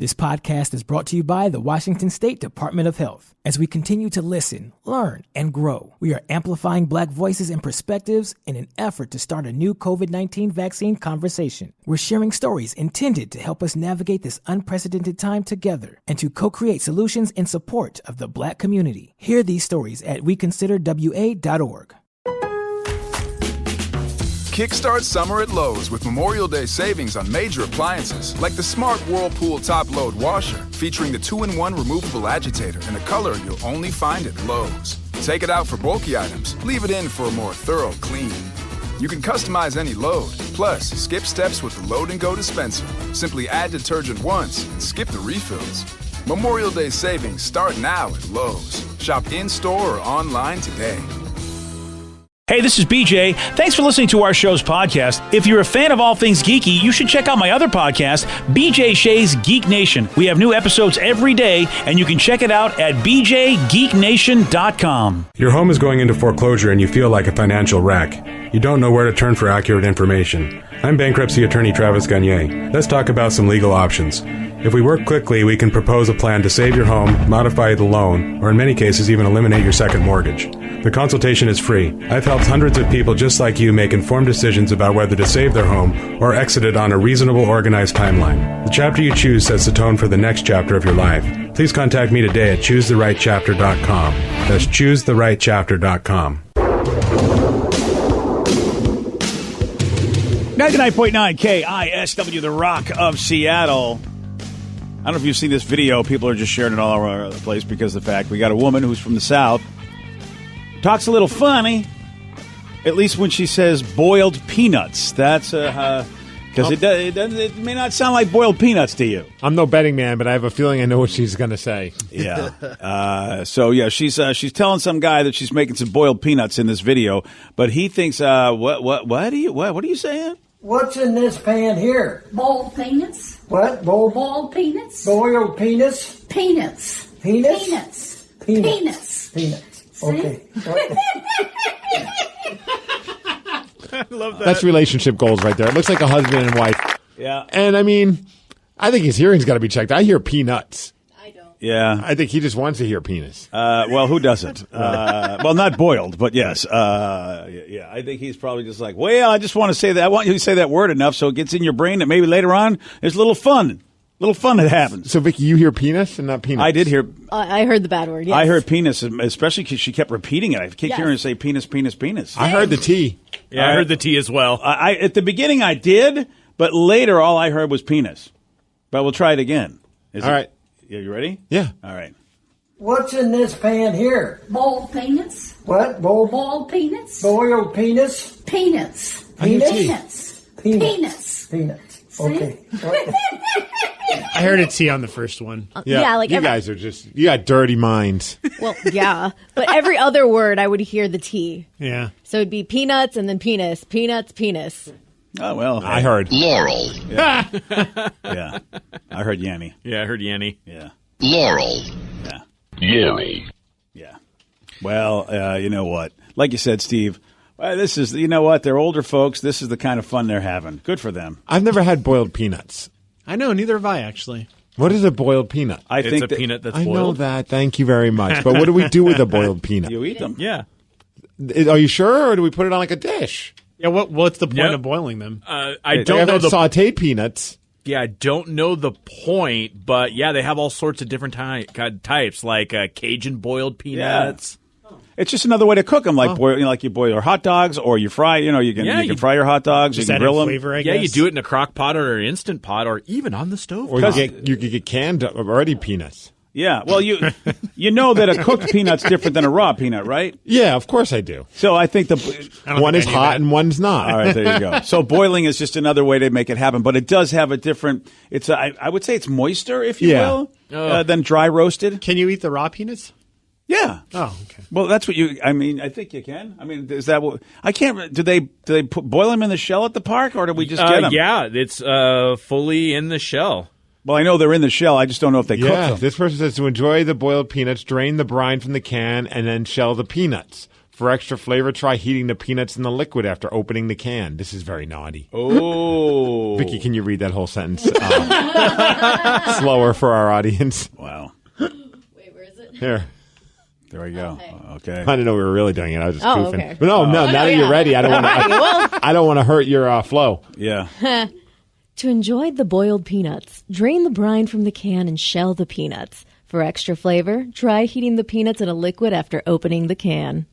This podcast is brought to you by the Washington State Department of Health. As we continue to listen, learn, and grow, we are amplifying Black voices and perspectives in an effort to start a new COVID-19 vaccine conversation. We're sharing stories intended to help us navigate this unprecedented time together and to co-create solutions in support of the Black community. Hear these stories at weconsiderwa.org. Kickstart summer at Lowe's with Memorial Day savings on major appliances like the Smart Whirlpool Top Load Washer, featuring the 2-in-1 removable agitator in a color you'll only find at Lowe's. Take it out for bulky items, leave it in for a more thorough clean. You can customize any load, plus skip steps with the Load and Go dispenser. Simply add detergent once and skip the refills. Memorial Day savings start now at Lowe's. Shop in-store or online today. Hey, this is BJ. Thanks for listening to our show's podcast. If you're a fan of all things geeky, you should check out my other podcast, BJ Shea's Geek Nation. We have new episodes every day, and you can check it out at bjgeeknation.com. Your home is going into foreclosure and you feel like a financial wreck. You don't know where to turn for accurate information. I'm bankruptcy attorney Travis Gagne. Let's talk about some legal options. If we work quickly, we can propose a plan to save your home, modify the loan, or in many cases even eliminate your second mortgage. The consultation is free. I've helped hundreds of people just like you make informed decisions about whether to save their home or exit it on a reasonable, organized timeline. The chapter you choose sets the tone for the next chapter of your life. Please contact me today at choosetherightchapter.com. That's choosetherightchapter.com. 99.9 KISW, the Rock of Seattle. I don't know if you've seen this video. People are just sharing it all over the place because of the fact we got a woman who's from the South. Talks a little funny, at least when she says boiled peanuts. That's because it may not sound like boiled peanuts to you. I'm no betting man, but I have a feling I know what she's going to say. Yeah. She's telling some guy that she's making some boiled peanuts in this video, but he thinks, what are you saying? What's in this pan here? Boiled peanuts. What? Boiled peanuts. Boiled penis? Peanuts. Penis? Peanuts. Peanuts. Peanuts. Okay. I love that. That's relationship goals right there. It looks like a husband and wife. Yeah. And I mean, I think his hearing's got to be checked. I hear peanuts. I don't. Yeah. I think he just wants to hear penis. Well, who doesn't? Well, not boiled, but yes. Yeah. I think he's probably just like, well, I just want to say that. I want you to say that word enough so it gets in your brain that maybe later on there's a little fun that happens. So, Vicky, you hear penis and not peanuts? I did hear. I heard the bad word, yes. I heard penis, especially because she kept repeating it. I kept hearing her say penis, penis, penis. I heard the T. Yeah, I heard the T as well. At the beginning I did, but later all I heard was penis. But we'll try it again. All right. You ready? Yeah. All right. What's in this pan here? Boiled peanuts. What? Boiled peanuts. Boiled penis? Peanuts. Penis? Peanuts. Peanuts. Okay. I heard a T on the first one. Yeah, like you guys are you got dirty minds. Well, yeah. But every other word, I would hear the T. Yeah. So it'd be peanuts and then penis. Peanuts, penis. Oh, well. I heard Laurel. Yeah. Yeah. I heard Yanny. Yeah, I heard Yanny. Yeah. Laurel. Yeah. Yanny. Yeah. Well, you know what? Like you said, Steve, this is, you know what? They're older folks. This is the kind of fun they're having. Good for them. I've never had boiled peanuts. I know, neither have I, actually. What is a boiled peanut? It's a peanut that's boiled. I know that. Thank you very much. But what do we do with a boiled peanut? You eat them. Yeah. Are you sure, or do we put it on like a dish? Yeah, what's the point of boiling them? I They don't know have sauteed peanuts. Yeah, I don't know the point, but yeah, they have all sorts of different types, like Cajun boiled peanuts. Yeah. It's just another way to cook them, like like you boil your hot dogs, or you fry. You can fry your hot dogs. You can grill them. Flavor, I guess. You do it in a crock pot or an instant pot, or even on the stove. Or you could get canned already peanuts. Yeah, well, you know that a cooked peanut's different than a raw peanut, right? Yeah, of course I do. So I think one is hot and one's not. All right, there you go. So boiling is just another way to make it happen, but it does have a different. I would say it's moister, if you will, than dry roasted. Can you eat the raw peanuts? Yeah. Oh, okay. Well, that's what I think you can. I mean, is that what? I can't. Do they boil them in the shell at the park, or do we just get them? Yeah, it's fully in the shell. Well, I know they're in the shell. I just don't know if they cook them. This person says to enjoy the boiled peanuts, drain the brine from the can, and then shell the peanuts. For extra flavor, try heating the peanuts in the liquid after opening the can. This is very naughty. Oh. Vicky, can you read that whole sentence slower for our audience? Wow. Wait, where is it? Here. There we go. Okay. I didn't know we were really doing it. I was just goofing. Okay. But now that you're ready, I don't want to. I don't want to hurt your flow. Yeah. To enjoy the boiled peanuts, drain the brine from the can and shell the peanuts. For extra flavor, try heating the peanuts in a liquid after opening the can.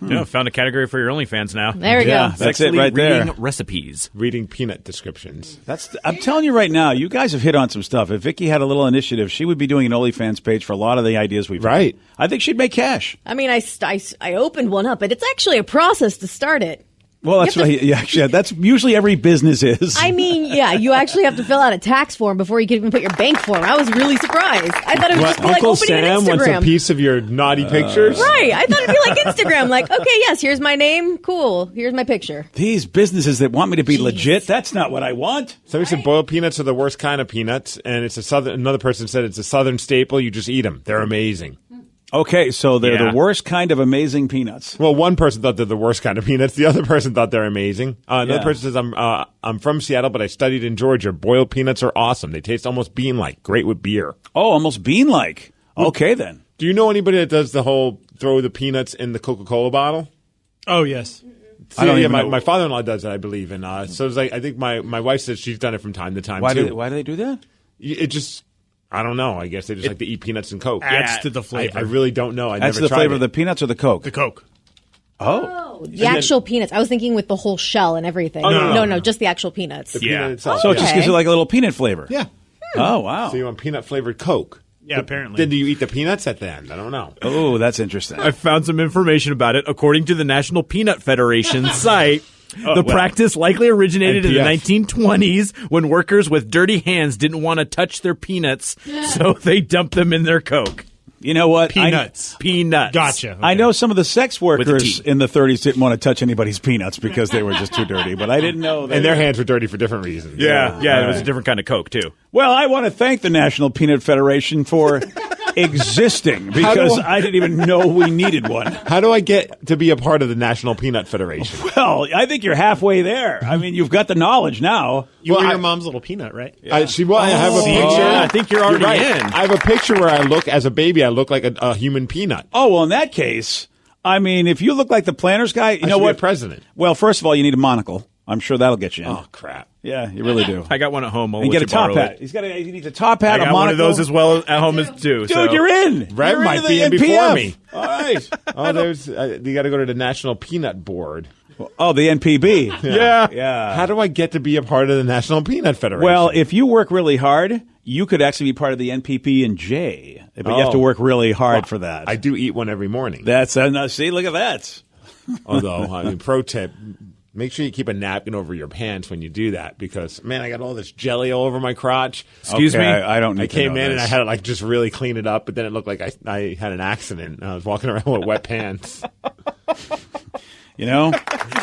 Yeah, found a category for your OnlyFans now. There we go. That's it right reading there. recipes. Reading peanut descriptions. I'm telling you right now, you guys have hit on some stuff. If Vicky had a little initiative, she would be doing an OnlyFans page for a lot of the ideas we've Right. had. I think she'd make cash. I mean, I opened one up, but it's actually a process to start it. Well, that's what that's usually every business is. I mean, yeah, you actually have to fill out a tax form before you can even put your bank form. I was really surprised. I thought it would just be like Uncle opening Sam an wants a Instagram. piece of your naughty pictures? Right. I thought it'd be like Instagram. Like, okay, yes, here's my name. Cool. Here's my picture. These businesses that want me to be legit, that's not what I want. Somebody said boiled peanuts are the worst kind of peanuts, and it's another person said it's a southern staple. You just eat them. They're amazing. Okay, so they're the worst kind of amazing peanuts. Well, one person thought they're the worst kind of peanuts. The other person thought they're amazing. Another person says, I'm from Seattle, but I studied in Georgia. Boiled peanuts are awesome. They taste almost bean-like. Great with beer. Oh, almost bean-like. Okay, then. Do you know anybody that does the whole throw the peanuts in the Coca-Cola bottle? Oh, yes. See, I don't even know. My father-in-law does it, I believe. And so it's like, I think my wife says she's done it from time to time, Why too. do they do that? It just... I don't know. I guess they just like to eat peanuts and Coke. Adds to the flavor. I really don't know. That's the flavor of the peanuts or the Coke? The Coke. Oh. The actual peanuts. I was thinking with the whole shell and everything. Oh, no, just the actual peanuts. The peanut itself. So it just gives you like a little peanut flavor. Yeah. Oh, wow. So you want peanut-flavored Coke. Yeah, apparently. Then do you eat the peanuts at the end? I don't know. Oh, that's interesting. I found some information about it. According to the National Peanut Federation site, practice likely originated in the 1920s when workers with dirty hands didn't want to touch their peanuts, so they dumped them in their Coke. You know what? Peanuts. Peanuts. Gotcha. Okay. I know some of the sex workers T. in the 30s didn't want to touch anybody's peanuts because they were just too dirty, but I didn't know that. And their hands were dirty for different reasons. Yeah, it was a different kind of Coke, too. Well, I want to thank the National Peanut Federation for existing because I didn't even know we needed one. How do I get to be a part of the National Peanut Federation? Well, I think you're halfway there. I mean, you've got the knowledge now. You were your mom's little peanut, right? I have a picture. I think you're already in. I have a picture where as a baby, I look like a human peanut. Oh, well, in that case, I mean, if you look like the Planners guy, you know what? President. Well, first of all, you need a monocle. I'm sure that'll get you in. Oh, crap. Yeah, you really do. I got one at home. And get a top hat. He needs a top hat, I got a monocle. one of those as well at home as too. Dude, you're in. Red You're might into be the in before NPF. me. All right. Oh, there's you got to go to the National Peanut Board. Oh, the NPB. Yeah. How do I get to be a part of the National Peanut Federation? Well, if you work really hard, you could actually be part of the NPP and J. But you have to work really hard for that. I do eat one every morning. That's see, look at that. Although, I mean, pro tip. Make sure you keep a napkin over your pants when you do that because, man, I got all this jelly all over my crotch. Excuse me? I don't need I to came know in this. and I had to, just really clean it up, but then it looked like I had an accident. I was walking around with wet pants. You know?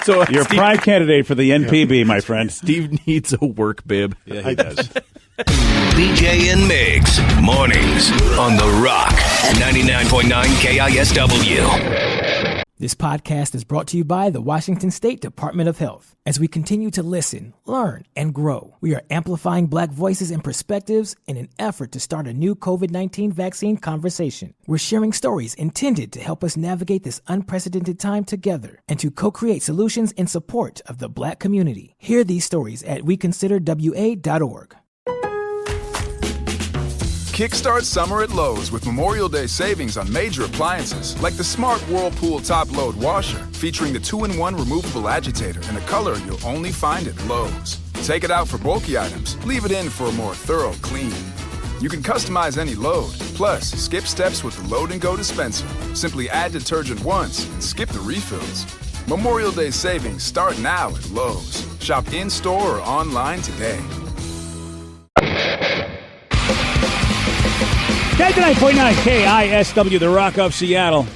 So you're a prime candidate for the NPB, my friend. Steve needs a work bib. Yeah, he does. BJ and Migs, mornings on The Rock, 99.9 KISW. This podcast is brought to you by the Washington State Department of Health. As we continue to listen, learn, and grow, we are amplifying Black voices and perspectives in an effort to start a new COVID-19 vaccine conversation. We're sharing stories intended to help us navigate this unprecedented time together and to co-create solutions in support of the Black community. Hear these stories at weconsiderwa.org. Kickstart summer at Lowe's with Memorial Day savings on major appliances like the smart Whirlpool top-load washer featuring the 2-in-1 removable agitator in a color you'll only find at Lowe's. Take it out for bulky items, leave it in for a more thorough clean. You can customize any load, plus skip steps with the Load and Go dispenser. Simply add detergent once and skip the refills. Memorial Day savings start now at Lowe's. Shop in-store or online today. 99.9 KISW, the Rock of Seattle.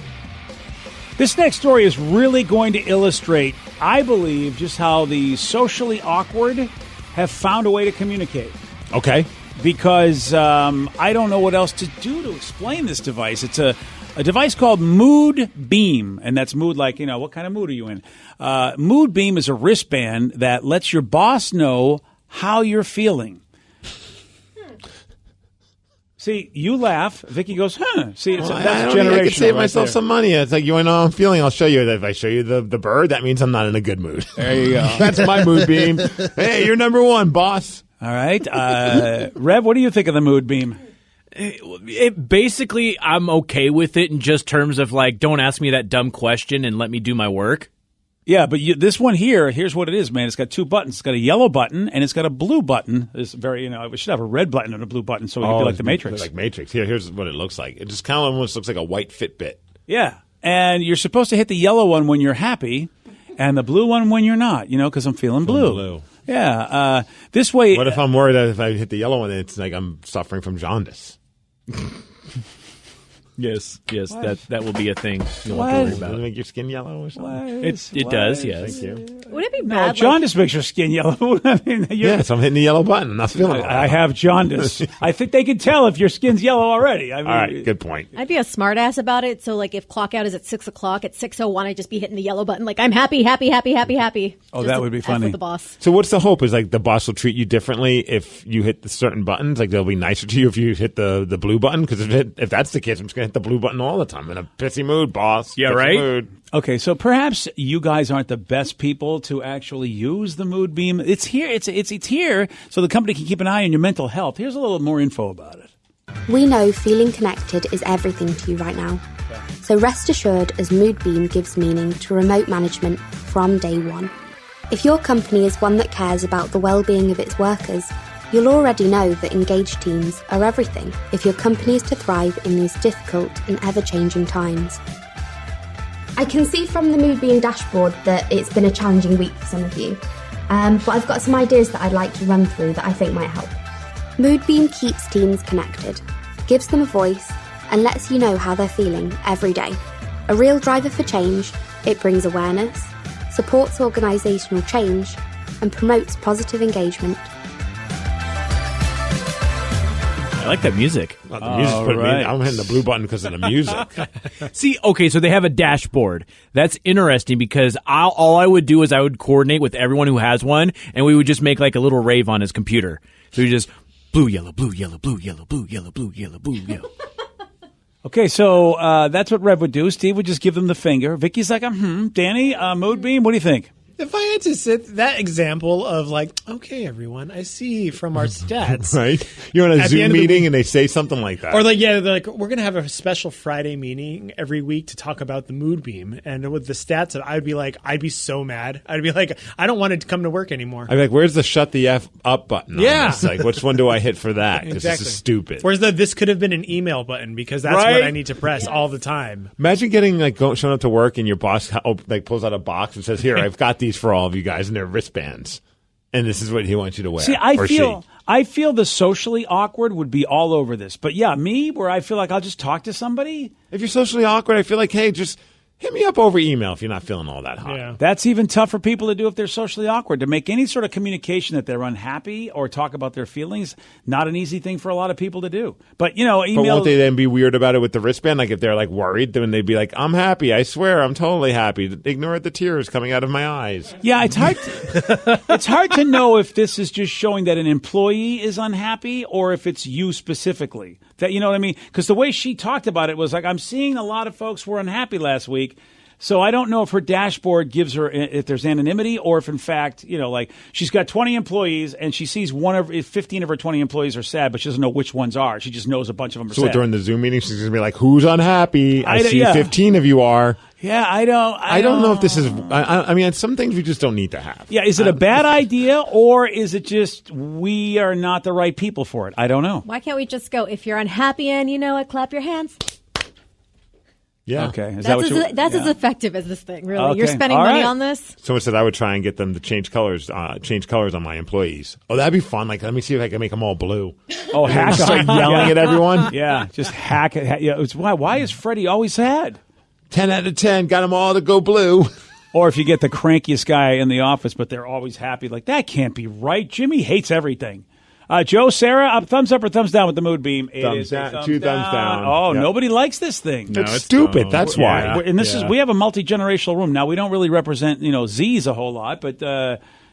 This next story is really going to illustrate, I believe, just how the socially awkward have found a way to communicate. Okay. because I don't know what else to do to explain this device. It's a device called Mood Beam, and that's mood like, what kind of mood are you in? Mood Beam is a wristband that lets your boss know how you're feeling. See, you laugh. Vicky goes, huh. See, that's generational. I could save right myself there. some money. It's like, you want to know how I'm feeling? I'll show you. If I show you the bird, that means I'm not in a good mood. There you go. That's my mood beam. Hey, you're number one, boss. All right. Rev, what do you think of the Mood Beam? Basically, I'm okay with it in just terms of like, don't ask me that dumb question and let me do my work. Yeah, but this one here, here's what it is, man. It's got two buttons. It's got a yellow button and it's got a blue button. It's very, we should have a red button and a blue button so we can be like the Matrix. Like Matrix. Here's what it looks like. It just kind of almost looks like a white Fitbit. Yeah, and you're supposed to hit the yellow one when you're happy and the blue one when you're not, because I'm feeling blue. Yeah, this way. What if I'm worried that if I hit the yellow one, it's like I'm suffering from jaundice? Yes, that will be a thing. You'll What? have to worry Does it about. make your skin yellow or something? It does, yes. Thank you. Would it be No, bad? jaundice makes your skin yellow. I mean, Yeah, so I'm hitting the yellow button. I'm not feeling it. I have jaundice. I think they can tell if your skin's yellow already. I mean, All right, good point. I'd be a smartass about it. So, like, if clock out is at 6 o'clock, at 6:01, I'd just be hitting the yellow button. Like, I'm happy, happy, happy, happy, happy. Oh, Just that to would be F funny. with the boss. So what's the hope? Is like the boss will treat you differently if you hit the certain buttons? Like they'll be nicer to you if you hit the blue button? Because if that's the case, I'm just going to hit the blue button all the time. I'm in a pissy mood, boss. Yeah, Pissy right? mood. Okay, so perhaps you guys aren't the best people to actually use the Mood Beam. It's here. It's here, so the company can keep an eye on your mental health. Here's a little more info about it. We know feeling connected is everything to you right now. So rest assured as Mood Beam gives meaning to remote management from day one. If your company is one that cares about the well-being of its workers, you'll already know that engaged teams are everything if your company is to thrive in these difficult and ever-changing times. I can see from the Mood Beam dashboard that it's been a challenging week for some of you, but I've got some ideas that I'd like to run through that I think might help. Mood Beam keeps teams connected, gives them a voice, and lets you know how they're feeling every day. A real driver for change, it brings awareness, supports organisational change, and promotes positive engagement. I like that music. The music's putting me in. I'm hitting the blue button because of the music. See, okay, so they have a dashboard. That's interesting because all I would do is I would coordinate with everyone who has one, and we would just make like a little rave on his computer. So we just blue, yellow, blue, yellow, blue, yellow, blue, yellow, blue, yellow, blue, yellow. Okay, so that's what Rev would do. Steve would just give them the finger. Vicky's like, Danny, Mood Beam, what do you think? If I had to sit that example of like, okay, everyone, I see from our stats, Right? You're on a At the Zoom end of the meeting week- and they say something like that. or like, yeah, they're like, we're gonna have a special Friday meeting every week to talk about the Mood Beam, and with the stats, I'd be so mad. I'd be like, I don't want to come to work anymore. I'd be like, where's the shut the F up button? on Yeah. this? Like, which one do I hit for that? Because this is stupid. Whereas this could have been an email button because that's Right? what I need to press all the time. Imagine getting showing up to work and your boss pulls out a box and says, "Here, I've got these for all of you guys, and they're wristbands, and this is what he wants you to wear." See, or she. I feel the socially awkward would be all over this. But yeah, me, where I feel like I'll just talk to somebody. If you're socially awkward, I feel like, hey, just hit me up over email if you're not feeling all that hot. Yeah. That's even tough for people to do if they're socially awkward. To make any sort of communication that they're unhappy or talk about their feelings, not an easy thing for a lot of people to do. But, email. But won't they then be weird about it with the wristband? Like if they're like worried, then they'd be like, "I'm happy. I swear, I'm totally happy. Ignore the tears coming out of my eyes." Yeah, it's hard. It's hard to know if this is just showing that an employee is unhappy or if it's you specifically. That you know what I mean? Because the way she talked about it was like, I'm seeing a lot of folks were unhappy last week. So I don't know if her dashboard gives her if there's anonymity or if in fact, like she's got 20 employees and she sees 15 of her 20 employees are sad, but she doesn't know which ones are. She just knows a bunch of them are So sad. during the Zoom meeting, she's gonna be like, "Who's unhappy? I see yeah. 15 of you are." Yeah, I don't know if this is. I mean, some things we just don't need to have. Yeah, is it a bad idea or is it just we are not the right people for it? I don't know. Why can't we just go, if you're unhappy and you know it, clap your hands? Yeah. Okay. Is That's that as effective as this thing, really. Okay. You're spending All money right. on this? Someone said I would try and get them to change colors on my employees. Oh, that'd be fun. Like, let me see if I can make them all blue. Oh, hack Start yelling at everyone. Yeah, just hack it. Yeah, it's why is Freddie always sad? 10 out of 10, got them all to go blue. Or if you get the crankiest guy in the office, but they're always happy, like that can't be right. Jimmy hates everything. Joe, Sarah, thumbs up or thumbs down with the mood beam? Thumbs down. 2 thumbs down. Oh, Yep. nobody likes this thing. No, it's stupid. That's why. Yeah. And this is we have a multi-generational room. Now, we don't really represent, Z's a whole lot, but,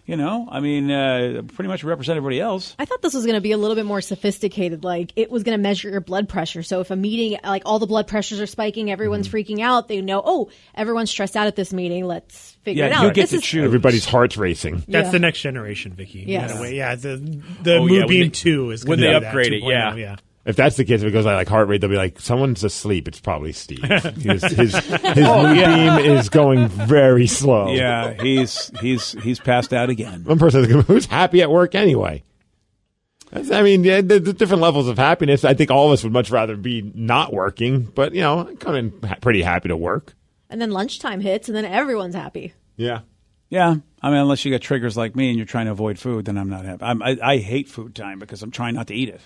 pretty much represent everybody else. I thought this was going to be a little bit more sophisticated. Like, it was going to measure your blood pressure. So if a meeting, like all the blood pressures are spiking, everyone's freaking out, they know, everyone's stressed out at this meeting. Let's figure it out. You get to choose. Everybody's heart's racing. That's the next generation, Vicky. Yes. Yeah, the Mood Beam 2 is when going to they be upgrade that, it. 2.0, Yeah. If that's the case, if it goes by like heart rate, they'll be like, someone's asleep. It's probably Steve. His mood beam is going very slow. Yeah, he's passed out again. One person is who's happy at work anyway. The different levels of happiness. I think all of us would much rather be not working, but I'm kind of pretty happy to work. And then lunchtime hits, and then everyone's happy. Yeah. Yeah, unless you got triggers like me and you're trying to avoid food, then I'm not happy. I hate food time because I'm trying not to eat it.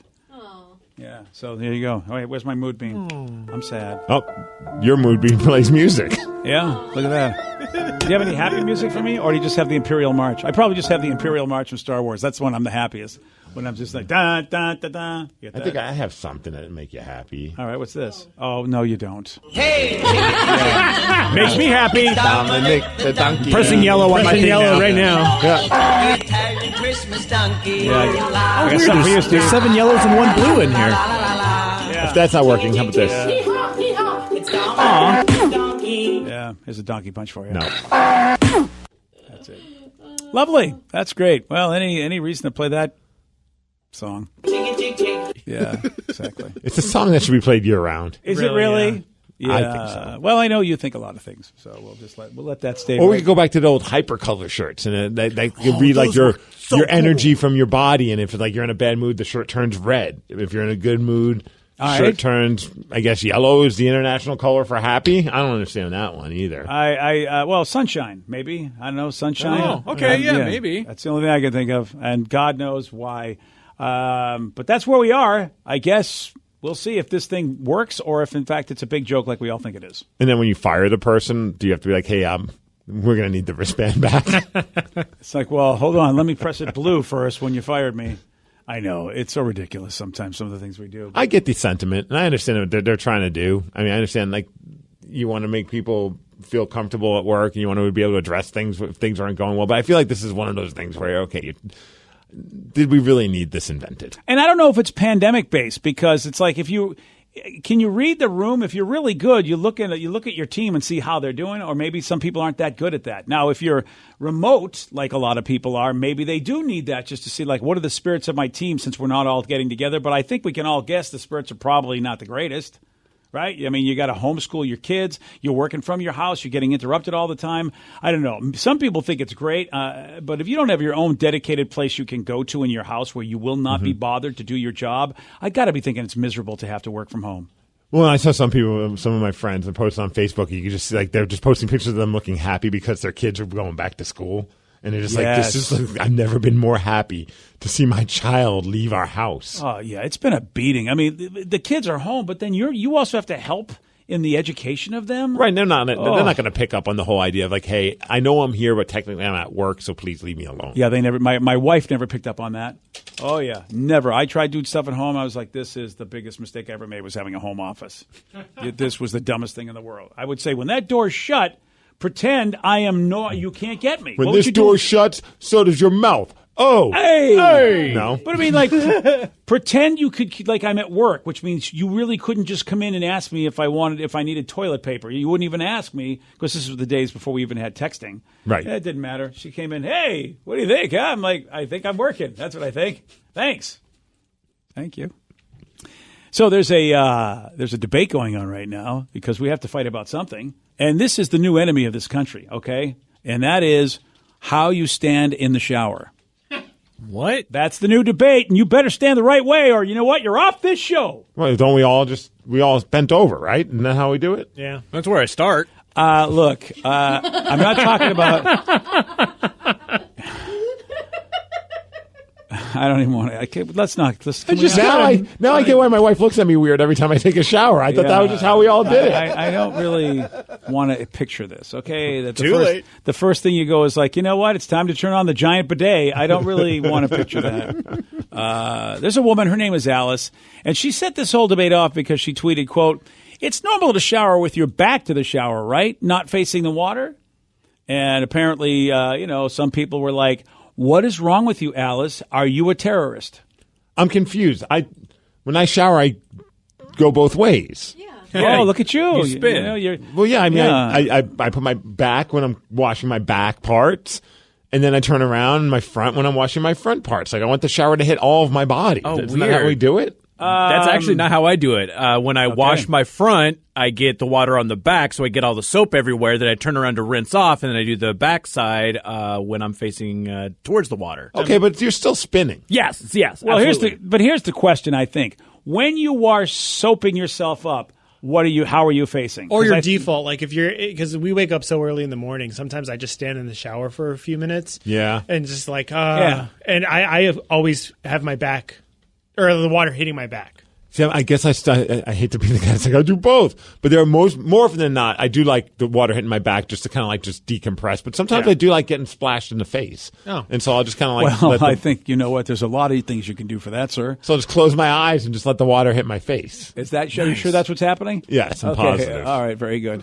Yeah, so there you go. Oh, wait, where's my mood beam? I'm sad. Oh, your mood beam plays music. Yeah, look at that. Do you have any happy music for me, or do you just have the Imperial March? I probably just have the Imperial March from Star Wars. That's when I'm the happiest. When I'm just like, da, da, da, da. I think I have something that'll make you happy. All right, what's this? Oh, no, you don't. Hey! Yeah. Makes me happy. Dominic the donkey. Pressing yellow on my thing yellow right now. Yeah. Italian Christmas donkey. Yeah. Oh, weird. There's 7 yellows and 1 blue in here. Yeah. If that's not working, how about this? Yeah, here's a donkey punch for you. No. That's it. Lovely. That's great. Well, any reason to play that song? Yeah, exactly. It's a song that should be played year round. Is it really? Yeah. I think so. Well, I know you think a lot of things, so we'll let that stay. Or we could go back to the old hypercolor shirts, and they could read like your energy from your body, and if like you're in a bad mood, the shirt turns red. If you're in a good mood, shirt turns, I guess, yellow is the international color for happy. I don't understand that one either. Well, sunshine, maybe. I don't know, sunshine. Oh, okay, maybe. That's the only thing I can think of, and God knows why. But that's where we are, I guess. We'll see if this thing works or if, in fact, it's a big joke like we all think it is. And then when you fire the person, do you have to be like, hey, we're going to need the wristband back? It's like, well, hold on. Let me press it blue first when you fired me. I know. It's so ridiculous sometimes, some of the things we do. I get the sentiment, and I understand what they're trying to do. I mean, I understand, like, you want to make people feel comfortable at work, and you want to be able to address things if things aren't going well. But I feel like this is one of those things where, okay, did we really need this invented? And I don't know if it's pandemic based, because it's like can you read the room? If you're really good, you look at your team and see how they're doing, or maybe some people aren't that good at that. Now, if you're remote, like a lot of people are, maybe they do need that just to see, like, what are the spirits of my team since we're not all getting together. But I think we can all guess the spirits are probably not the greatest. Right? I mean, you got to homeschool your kids. You're working from your house. You're getting interrupted all the time. I don't know. Some people think it's great, but if you don't have your own dedicated place you can go to in your house where you will not be bothered to do your job, I got to be thinking it's miserable to have to work from home. Well, I saw some of my friends, and posted on Facebook. You could just see, like, they're just posting pictures of them looking happy because their kids are going back to school. And they're just like, this is I've never been more happy to see my child leave our house. Oh, yeah. It's been a beating. I mean, the kids are home, but then you also have to help in the education of them. Right. They're not going to pick up on the whole idea of, like, hey, I know I'm here, but technically I'm at work, so please leave me alone. Yeah, they never. My wife never picked up on that. Oh, yeah. Never. I tried doing stuff at home. I was like, this is the biggest mistake I ever made, was having a home office. This was the dumbest thing in the world. I would say, when that door's shut, pretend I am you can't get me. When this door shuts, so does your mouth. Oh. Hey. No. But I mean, like, pretend you could, like, I'm at work, which means you really couldn't just come in and ask me if I needed toilet paper. You wouldn't even ask me, because this was the days before we even had texting. Right. It didn't matter. She came in, hey, what do you think? I'm like, I think I'm working. That's what I think. Thanks. Thank you. So there's a debate going on right now, because we have to fight about something. And this is the new enemy of this country, okay? And that is how you stand in the shower. What? That's the new debate, and you better stand the right way, or you know what? You're off this show. Well, don't we all bent over, right? Isn't that how we do it? Yeah. That's where I start. Look, I'm not talking about... I don't even want to. Let's not. Now I get why my wife looks at me weird every time I take a shower. I thought that was just how we all did it. I don't really want to picture this. Okay, Late. The first thing you go is like, you know what? It's time to turn on the giant bidet. I don't really want to picture that. There's a woman. Her name is Alice, and she set this whole debate off because she tweeted, "Quote: It's normal to shower with your back to the shower, right? Not facing the water." And apparently, some people were like, "What is wrong with you, Alice? Are you a terrorist?" I'm confused. When I shower, I go both ways. Yeah. Oh, look at you! You spin. I put my back when I'm washing my back parts, and then I turn around my front when I'm washing my front parts. Like I want the shower to hit all of my body. Oh, Isn't that how we do it? That's actually not how I do it. When I wash my front, I get the water on the back, so I get all the soap everywhere. Then I turn around to rinse off, and then I do the back side when I'm facing towards the water. Okay, but you're still spinning. Yes. Well, absolutely. here's the question. I think when you are soaping yourself up, how are you facing? Or your default, like because we wake up so early in the morning, sometimes I just stand in the shower for a few minutes. Yeah. And just like, and I always have my back, or the water hitting my back. See, I guess I hate to be the guy that's like, I do both. But there are more often than not, I do like the water hitting my back just to kind of like just decompress. But sometimes I do like getting splashed in the face. Oh. And so I'll just kind of like I think, you know what, there's a lot of things you can do for that, sir. So I'll just close my eyes and just let the water hit my face. Are you sure that's what's happening? Yes, I'm positive. All right, very good.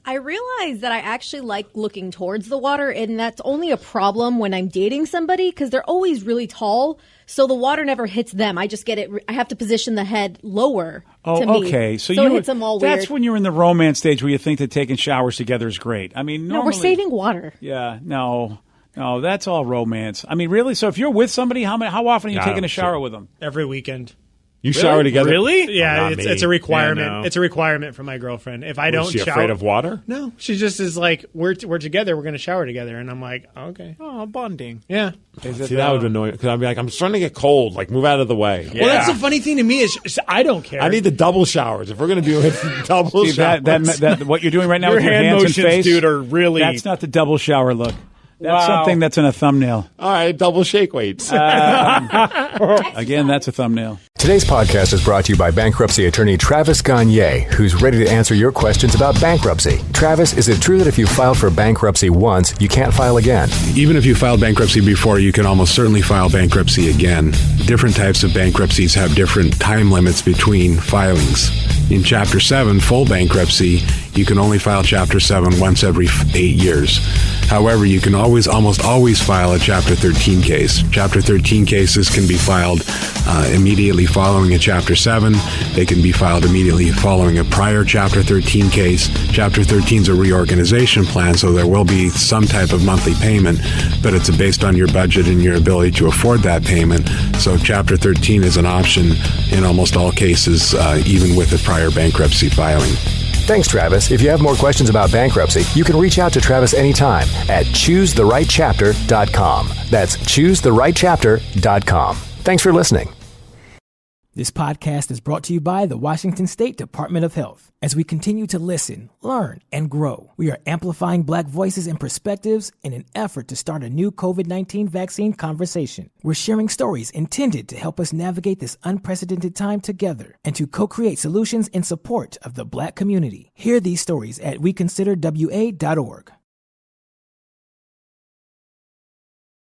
I realize that I actually like looking towards the water, and that's only a problem when I'm dating somebody because they're always really tall, so the water never hits them. I just get it. I have to position the head lower to me. Okay. So it hits them all weird. That's when you're in the romance stage where you think that taking showers together is great. I mean, normally, no, we're saving water. Yeah, no, that's all romance. I mean, really? So if you're with somebody, how often are you taking a shower with them? Every weekend. You shower together? Really? Yeah, it's a requirement. Yeah, no. It's a requirement for my girlfriend. If I don't is she shower, afraid of water? No, she just is like, we're together. We're going to shower together, and I'm like, okay, bonding. Yeah. See, that would annoy me because I'd be like, I'm starting to get cold. Like, move out of the way. Yeah. Well, that's the funny thing to me is I don't care. I need the double showers. If we're going to do it, double showers. That what you're doing right now with your hand hands and motions, face, dude, are really. That's not the double shower look. That's something that's in a thumbnail. All right, double shake weights. Again, that's a thumbnail. Today's podcast is brought to you by bankruptcy attorney Travis Gagne, who's ready to answer your questions about bankruptcy. Travis, is it true that if you filed for bankruptcy once, you can't file again? Even if you filed bankruptcy before, you can almost certainly file bankruptcy again. Different types of bankruptcies have different time limits between filings. In Chapter 7, full bankruptcy, you can only file Chapter 7 once every 8 years. However, you can almost always file a Chapter 13 case. Chapter 13 cases can be filed immediately following a Chapter 7. They can be filed immediately following a prior Chapter 13 case. Chapter 13 is a reorganization plan, so there will be some type of monthly payment, but it's based on your budget and your ability to afford that payment. So Chapter 13 is an option in almost all cases, even with a prior bankruptcy filing. Thanks, Travis. If you have more questions about bankruptcy, you can reach out to Travis anytime at choosetherightchapter.com. That's choosetherightchapter.com. Thanks for listening. This podcast is brought to you by the Washington State Department of Health. As we continue to listen, learn, and grow, we are amplifying Black voices and perspectives in an effort to start a new COVID-19 vaccine conversation. We're sharing stories intended to help us navigate this unprecedented time together and to co-create solutions in support of the Black community. Hear these stories at weconsiderwa.org.